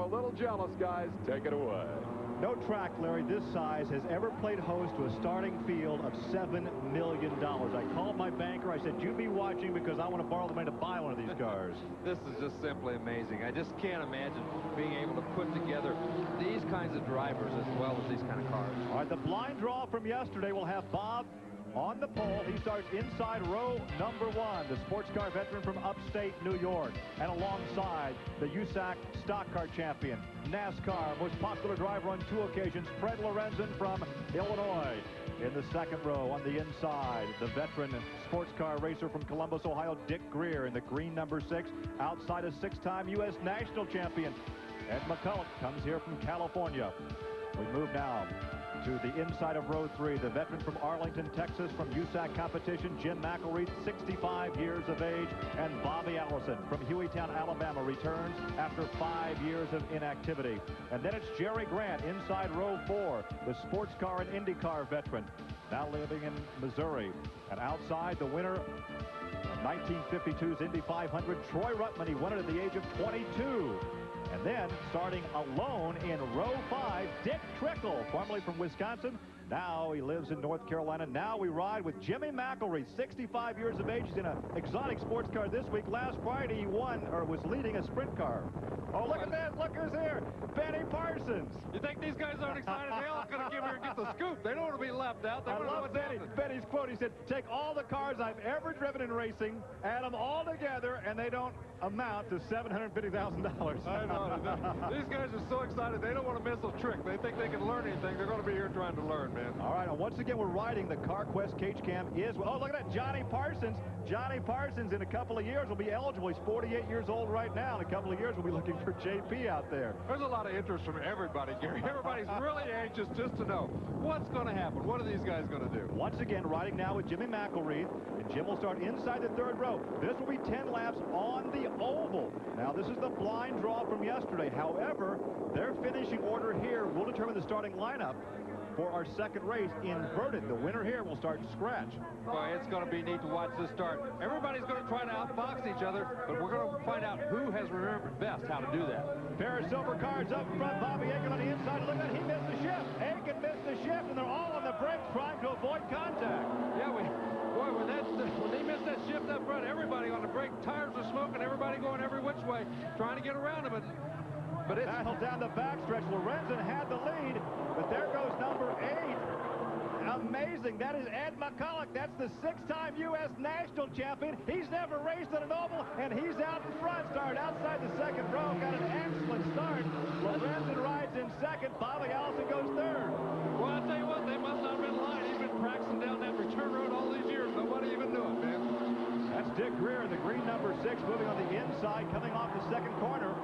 a little jealous, guys. Take it away. No track, Larry, this size has ever played host to a starting field of $7 million. I called my banker. I said, you be watching because I want to borrow the money to buy one of these cars. This is just simply amazing. I just can't imagine being able to put together these kinds of drivers as well as these kind of cars. All right, the blind draw from yesterday will have Bob on the pole. He starts inside row number 1, the sports car veteran from upstate New York. And alongside the USAC stock car champion, NASCAR most popular driver on 2 occasions, Fred Lorenzen from Illinois. In the second row on the inside, the veteran sports car racer from Columbus, Ohio, Dick Greer in the green number 6. Outside, a 6-time U.S. national champion, Ed McCulloch, comes here from California. We move now to the inside of row 3, the veteran from Arlington, Texas, from USAC competition, Jim McElreath, 65 years of age, and Bobby Allison from Hueytown, Alabama, returns after 5 years of inactivity. And then it's Jerry Grant inside row 4, the sports car and IndyCar veteran, now living in Missouri. And outside, the winner of 1952's Indy 500, Troy Ruttman. He won it at the age of 22. And then, starting alone in row 5, Dick Trickle, formerly from Wisconsin. Now he lives in North Carolina. Now we ride with Jimmy McElreath, 65 years of age. He's in an exotic sports car this week. Last Friday, he won, or was leading a sprint car. Oh, look at that. Look who's here. Benny Parsons. You think these guys aren't excited? They all going to give here and get the scoop. They don't want to be left out. They I love Benny. Benny's quote. He said, take all the cars I've ever driven in racing, add them all together, and they don't amount to $750,000. I know. These guys are so excited. They don't want to miss a trick. They think they can learn anything. They're going to be here trying to learn, man. All right, and once again, we're riding the CarQuest Cage Cam is... Oh, look at that, Johnny Parsons. Johnny Parsons, in a couple of years, will be eligible. He's 48 years old right now. In a couple of years, we'll be looking for JP out there. There's a lot of interest from everybody, Gary. Everybody's really anxious just to know what's going to happen. What are these guys going to do? Once again, riding now with Jimmy McElreath, and Jim will start inside the 3rd row. This will be 10 laps on the oval. Now, this is the blind draw from yesterday. However, their finishing order here will determine the starting lineup for our second race, inverted. The winner here will start scratch. Boy, it's going to be neat to watch this start. Everybody's going to try to outbox each other, but we're going to find out who has remembered best how to do that. Pair of silver cars up front. Bobby Aiken on the inside. Look at that. He missed the shift. Aiken missed the shift, and they're all on the brakes trying to avoid contact. Yeah, when they missed that shift up front, everybody on the brake, tires are smoking, everybody going every which way, trying to get around them. But it's battle down the backstretch. Lorenzen had the lead, but there goes number 8. Amazing. That is Ed McCulloch. That's the 6-time U.S. national champion. He's never raced at an oval, and he's out in front. Started outside the 2nd row. Got an excellent start. Lorenzen rides in 2nd. Bobby Allison goes 3rd. Well, I'll tell you what, they must not have been lying. He's been practicing down that return road all these years. Nobody even knew it, man. That's Dick Greer, the green number 6, moving on the inside, coming off the 2nd corner.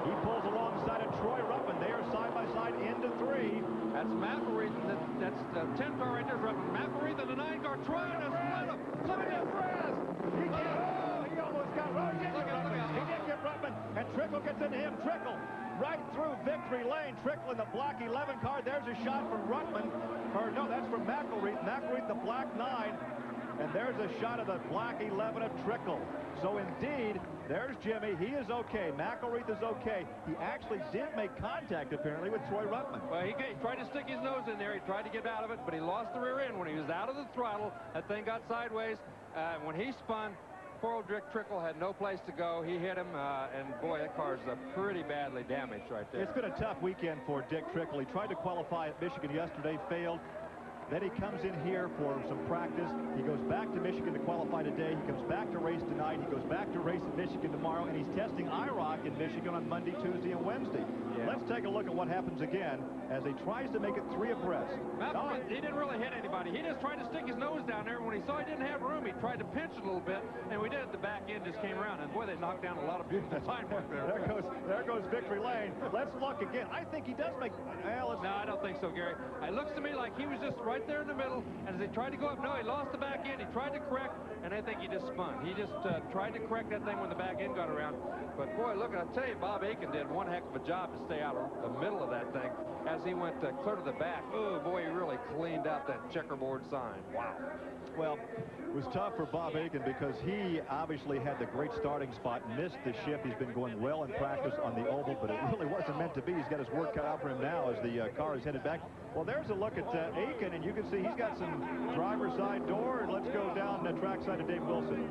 He pulls alongside of Troy Ruttman. They are side by side into 3. That's McElreath. That's the 10 car right there. Ruttman. McElreath and the 9 car trying to split him. Look at him. He almost got Ruttman. He did get Ruttman. And Trickle gets into him. Trickle right through victory lane. Trickle in the black 11 car. There's a shot from Ruttman. Or no, that's from McElreath. McElreath, the black 9. And there's a shot of the black 11 of Trickle. So indeed, there's Jimmy. He is okay. McElreath is okay. He actually did make contact, apparently, with Troy Ruttman. Well, he tried to stick his nose in there. He tried to get out of it, but he lost the rear end. When he was out of the throttle, that thing got sideways. When he spun, poor old Dick Trickle had no place to go. He hit him, and boy, that car's pretty badly damaged right there. It's been a tough weekend for Dick Trickle. He tried to qualify at Michigan yesterday, failed. Then he comes in here for some practice. He goes back to Michigan to qualify today. He comes back to race tonight. He goes back to race at Michigan tomorrow, and he's testing IROC in Michigan on Monday, Tuesday, and Wednesday. Yeah. Let's take a look at what happens again as he tries to make it 3 abreast. He didn't really hit anybody. He just tried to stick his nose down there. When he saw he didn't have room, he tried to pinch it a little bit, and we did it. The back end just came around, and boy, they knocked down a lot of beautiful time work there. There goes victory lane. Let's look again. I think he does make... No, I don't think so, Gary. It looks to me like he was just right right there in the middle, and as he tried to go up, no, he lost the back end. He tried to correct, and I think he just spun. He just tried to correct that thing when the back end got around. But boy, look, I tell you, Bob Aiken did one heck of a job to stay out of the middle of that thing as he went clear to the back. Oh boy, he really cleaned out that checkerboard sign. Wow. Well, it was tough for Bob Aiken because he obviously had the great starting spot, missed the shift. He's been going well in practice on the oval, but it really wasn't meant to be. He's got his work cut out for him now as the car is headed back. Well, there's a look at Aiken, and you can see he's got some driver's side door. And let's go down the trackside to Dave Wilson.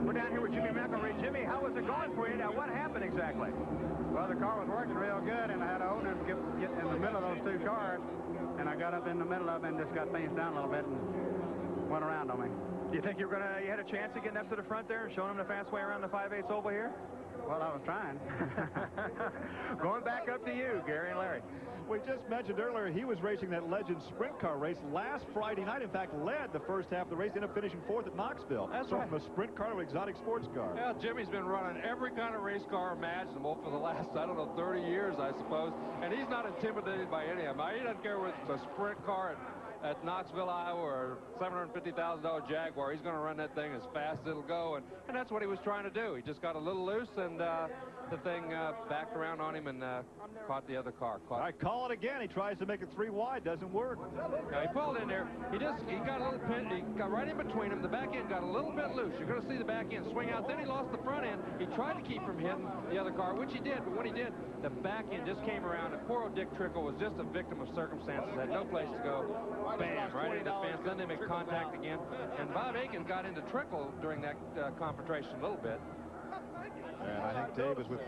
We're down here with Jimmy McElroy. Jimmy, how was it going for you? Now, what happened exactly? Well, the car was working real good, and I had to own it and get in the middle of those two cars. And I got up in the middle of them and just got things down a little bit and went around on me. Do you think you had a chance of getting up to the front there and showing him the fast way around the 5/8 oval here? Well, I was trying. Going back up to you, Gary and Larry. We just mentioned earlier he was racing that Legends sprint car race last Friday night. In fact, led the first half of the race, ended up finishing 4th at Knoxville. That's so right. From a sprint car to an exotic sports car. Yeah, Jimmy's been running every kind of race car imaginable for the last, I don't know, 30 years, I suppose. And he's not intimidated by any of them. He doesn't care whether it's a sprint car at Knoxville, Iowa, or $750,000 Jaguar. He's going to run that thing as fast as it'll go, and that's what he was trying to do. He just got a little loose, and the thing backed around on him and caught the other car. All right, call it again. He tries to make it 3 wide, doesn't work. Now, he pulled in there. He got a little pin. He got right in between them. The back end got a little bit loose. You're going to see the back end swing out. Then he lost the front end. He tried to keep from hitting the other car, which he did. But when he did, the back end just came around, and poor old Dick Trickle was just a victim of circumstances. Had no place to go. Bam, right into the fence. Then they make contact again. And Bob Aiken got into Trickle during that confrontation a little bit. And I think Dave is with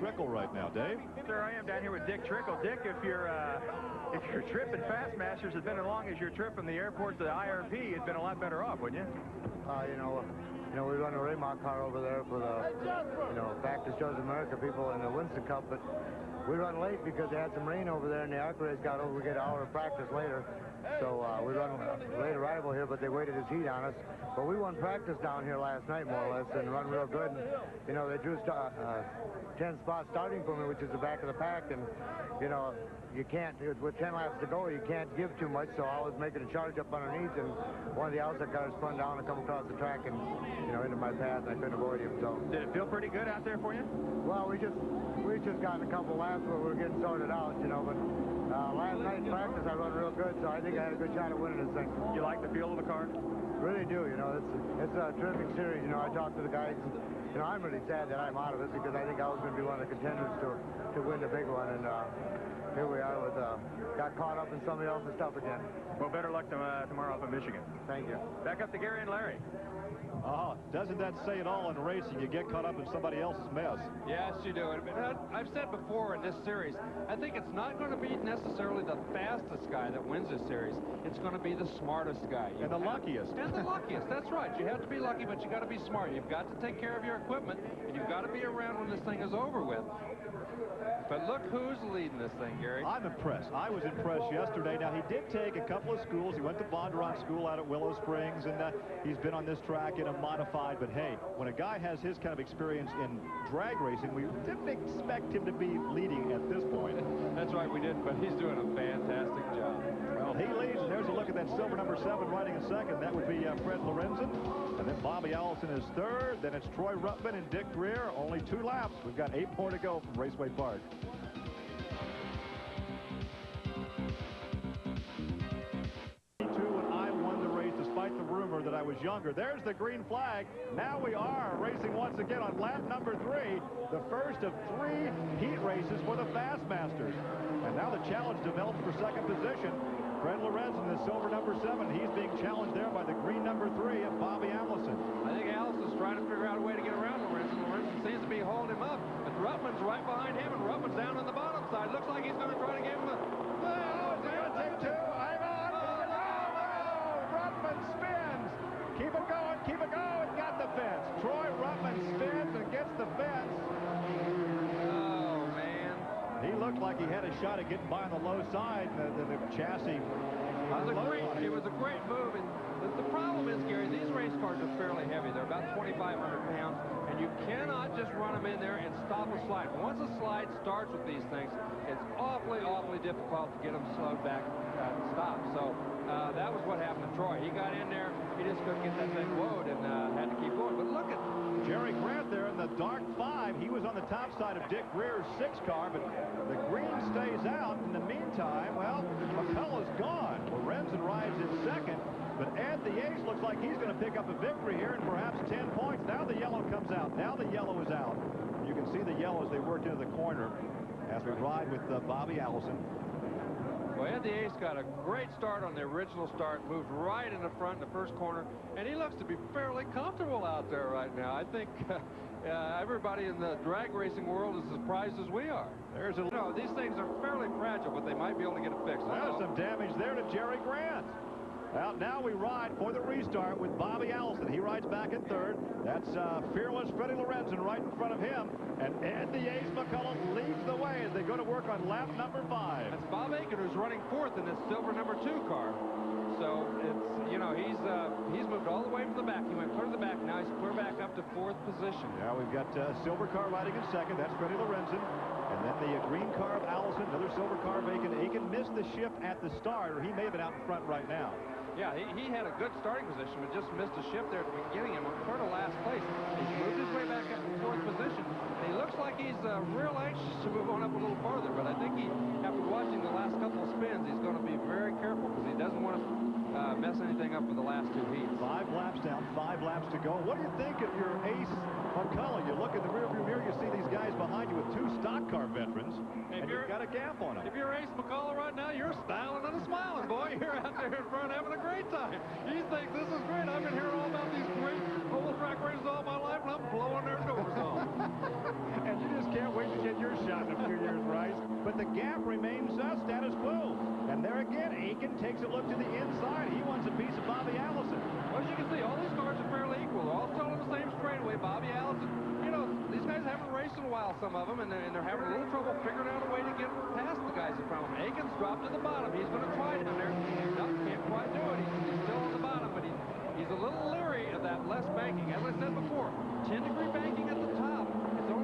Trickle right now. Dave? Sir, I am down here with Dick Trickle. Dick, if your trip in Fastmasters had been as long as your trip from the airport to the IRP, you'd been a lot better off, wouldn't you? We run a Raymond car over there for the, Factor Shows America people in the Winston Cup, but we run late because they had some rain over there, and the ARC race got over. We get an hour of practice later. So we run a late arrival here, but they waited his heat on us. But we won practice down here last night, more or less, and run real good. And, they drew 10 spots starting for me, which is the back of the pack. And, you can't, with 10 laps to go, you can't give too much. So I was making a charge up underneath, and one of the outside cars spun down and come across the track and, into my path, and I couldn't avoid him. So did it feel pretty good out there for you? Well, we just gotten a couple laps where we were getting sorted out, but last night in practice I run real good, so I think I had a good shot at winning this thing. You like the feel of the car? Really do, it's a terrific series. I talked to the guys, and, I'm really sad that I'm out of it because I think I was going to be one of the contenders to win the big one, and here we are with got caught up in somebody else's stuff again. Well, better luck tomorrow up in Michigan. Thank you. Back up to Gary and Larry. Doesn't that say it all in racing? You get caught up in somebody else's mess. Yes, you do. I've said before in this series, I think it's not going to be necessarily the fastest guy that wins this series. It's going to be the smartest guy. And the luckiest. And the luckiest. That's right. You have to be lucky, but you got to be smart. You've got to take care of your equipment, and you've got to be around when this thing is over with. But look who's leading this thing, Gary. I'm impressed. I was impressed yesterday. Now, he did take a couple of schools. He went to Bondurant School out at Willow Springs, and he's been on this track in a modified. But, hey, when a guy has his kind of experience in drag racing, we didn't expect him to be leading at this point. That's right, we didn't, but he's doing a fantastic job. Well, he leads, and there's a look at that silver number 7 riding in second. That would be Fred Lorenzen. And then Bobby Allison is third. Then it's Troy Ruttman and Dick Greer. Only 2 laps. We've got 8 more to go from Raceway Park. When I won the race, despite the rumor that I was younger. There's the green flag. Now we are racing once again on lap number 3, the first of 3 heat races for the Fastmasters. And now the challenge develops for second position. Fred Lorenzen, the silver number 7. He's being challenged there by the green number 3 of Bobby Allison. I think Allison's trying to figure out a way to get around Lorenzen. Lorenzen seems to be holding him up, but Ruttman's right behind him, and Ruttman's down on the bottom side. Looks like he's going to try to give him a... Oh, it's going to take 2. I'm on. Oh, Ruttman spins. Keep it going. Keep it going. Got the fence. Troy Ruttman spins and gets the fence. Oh, man. He looked like he had a shot at getting by on the low side. The chassis It was a great move. And the problem is, Gary, these race cars are fairly heavy. They're about 2,500 pounds, and you cannot just run them in there and stop a slide. Once a slide starts with these things, it's awfully, awfully difficult to get them slowed back and stopped. So that was what happened to Troy. He got in there, he just couldn't get that thing loaded and had to keep going. But look at Jerry Grant there in the dark 5. He was on the top side of Dick Greer's 6 car, but the green stays out. In the meantime, well, McCullough's gone. Lorenzen rides in second, but Ed the Ace looks like he's going to pick up a victory here and perhaps 10 points. Now the yellow comes out. Now the yellow is out. You can see the yellow as they work into the corner as we ride with Bobby Allison. Well, Ed the Ace got a great start on the original start, moved right in the front in the first corner, and he looks to be fairly comfortable out there right now. I think everybody in the drag racing world is as surprised as we are. There's a... these things are fairly fragile, but they might be able to get it fixed. There's some damage there to Jerry Grant. Well, now we ride for the restart with Bobby Allison. He rides back in third. That's fearless Freddie Lorenzen right in front of him. And Ed the Ace McCullough leads the way as they go to work on lap number 5. That's Bob Aiken, who's running fourth in this silver number 2 car. So it's, he's moved all the way from the back. He went clear to the back. Now he's clear back up to 4th position. Yeah, we've got silver car riding in second. That's Freddie Lorenzen. And then the green car of Allison, another silver car of Aiken. Aiken missed the shift at the start, or he may have been out in front right now. Yeah, he had a good starting position, but just missed a shift there at the beginning and went clear to last place. He's moved his way back up to 4th position. And he looks like he's real anxious to move on up a little farther, but I think after watching the last couple of spins, he's going to be very careful because he doesn't want to mess anything up with the last 2 heats. 5 laps down, 5 laps to go. What do you think of your Ace McCullough? You look in the rearview mirror, you see these guys behind you with 2 stock car veterans, and you've got a gap on them. If you're Ace McCullough right now, you're styling and smiling, boy. You're out there in front having a great time. You think this is great. I've been hearing all about these great oval track races all my life, and I'm blowing their doors off. And you just can't wait to get your shot in a few years, Bryce. But the gap remains status quo. And there again, Aiken takes a look to the inside. He wants a piece of Bobby Allison. Well, as you can see, all these cars are fairly equal. They're all still on the same straightaway. Bobby Allison, these guys haven't raced in a while, some of them, and they're having a little trouble figuring out a way to get past the guys in front of them. Aiken's dropped to the bottom. He's going to try down there. No, can't quite do it. He's still on the bottom, but he's a little leery of that less banking. As I said before, 10-degree banking at the top.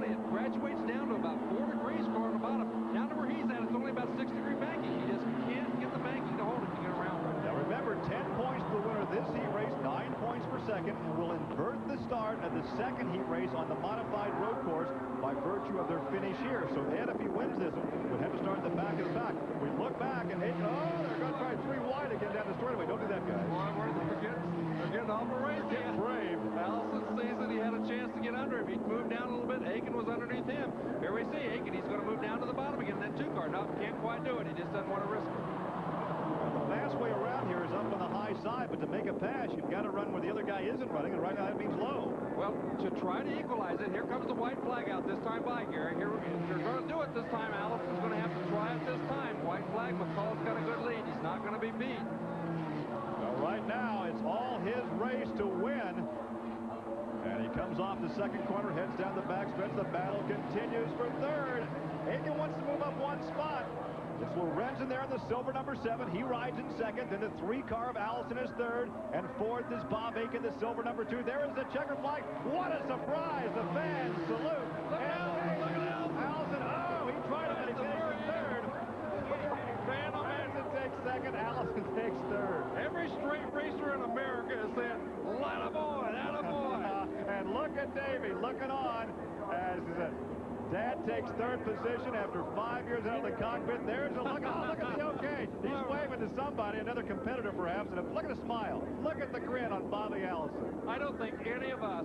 It graduates down to about 4 degrees on the bottom. Down to where he's at, it's only about 6-degree banking. He just can't get the banking to hold it to get around. Now remember, 10 points to the winner of this heat race, 9 points per second, and will invert the start of the second heat race on the modified road course by virtue of their finish here. So Ed, if he wins this one, would have to start at the back of the pack. We look back and they're going to try 3 wide again down the straightaway. Don't do that, guys. Boy, they're getting off the race. Get brave. Allison sees that he had a chance to get under him. He moved down a little bit. Aiken was underneath him. Here we see Aiken. He's going to move down to the bottom again. That 2 car. No, can't quite do it. He just doesn't want to risk it. Well, the fast way around here is up on the high side, but to make a pass, you've got to run where the other guy isn't running, and right now that means low. Well, to try to equalize it, here comes the white flag out this time by Gary. Here, if you're going to do it this time, Allison's going to have to try it this time. White flag. McCall's got a good lead. He's not going to be beat. Well, right now, it's all his race to win. And he comes off the second corner, heads down the backstretch. The battle continues for third. Aiken wants to move up 1 spot. It's Lorenzen there in the silver number 7. He rides in second. Then the 3 car of Allison is third. And 4th is Bob Aiken, the silver number 2. There is the checker flag. What a surprise. The fans salute. Look at Allison. Oh, he tried it, and he finished third. Van Allison takes second. Allison takes third. Every straight racer in America is saying, "Let a boy, let a boy." And look at Davey looking on as Dad takes 3rd position after 5 years out of the cockpit. There's a look. Oh, look at the okay. He's waving to somebody, another competitor perhaps. And look at the smile. Look at the grin on Bobby Allison. I don't think any of us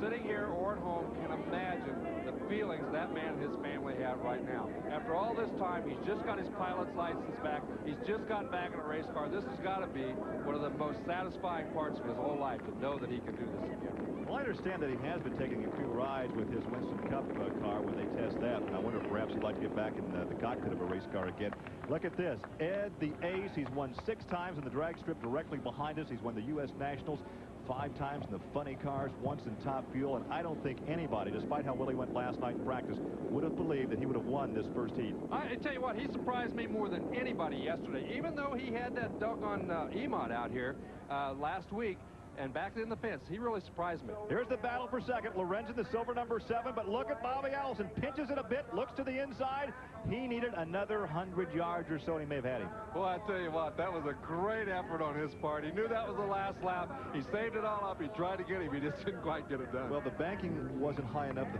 sitting here or at home can imagine the feelings that man and his family have right now. After all this time, he's just got his pilot's license back. He's just gotten back in a race car. This has got to be one of the most satisfying parts of his whole life, to know that he can do this again. Well, I understand that he has been taking a few rides with his Winston Cup car when they test that, and I wonder if perhaps he'd like to get back in the cockpit of a race car again. Look at this. Ed the Ace, he's won 6 times in the drag strip directly behind us. He's won the U.S. Nationals 5 times in the funny cars, once in top fuel, and I don't think anybody, despite how well he went last night in practice, would have believed that he would have won this first heat. I tell you what, he surprised me more than anybody yesterday. Even though he had that doggone EMOD out here last week and backed in the fence, he really surprised me. Here's the battle for second. Lorenzen, the silver number 7, but look at Bobby Allison. Pinches it a bit, looks to the inside. He needed another 100 yards or so, and he may have had him. Well, I tell you what, that was a great effort on his part. He knew that was the last lap. He saved it all up. He tried to get him. He just didn't quite get it done. Well, the banking wasn't high enough. The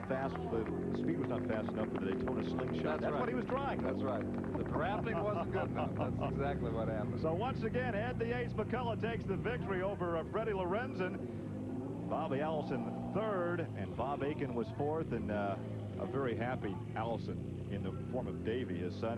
speed was not fast enough for the Daytona slingshot. That's right. what he was trying. That's right. The drafting wasn't good enough. That's exactly what happened. So once again, Ed the Ace McCullough takes the victory over Freddie Lorenzen. Bobby Allison third, and Bob Aiken was fourth, and a very happy Allison in the form of Davey, his son, who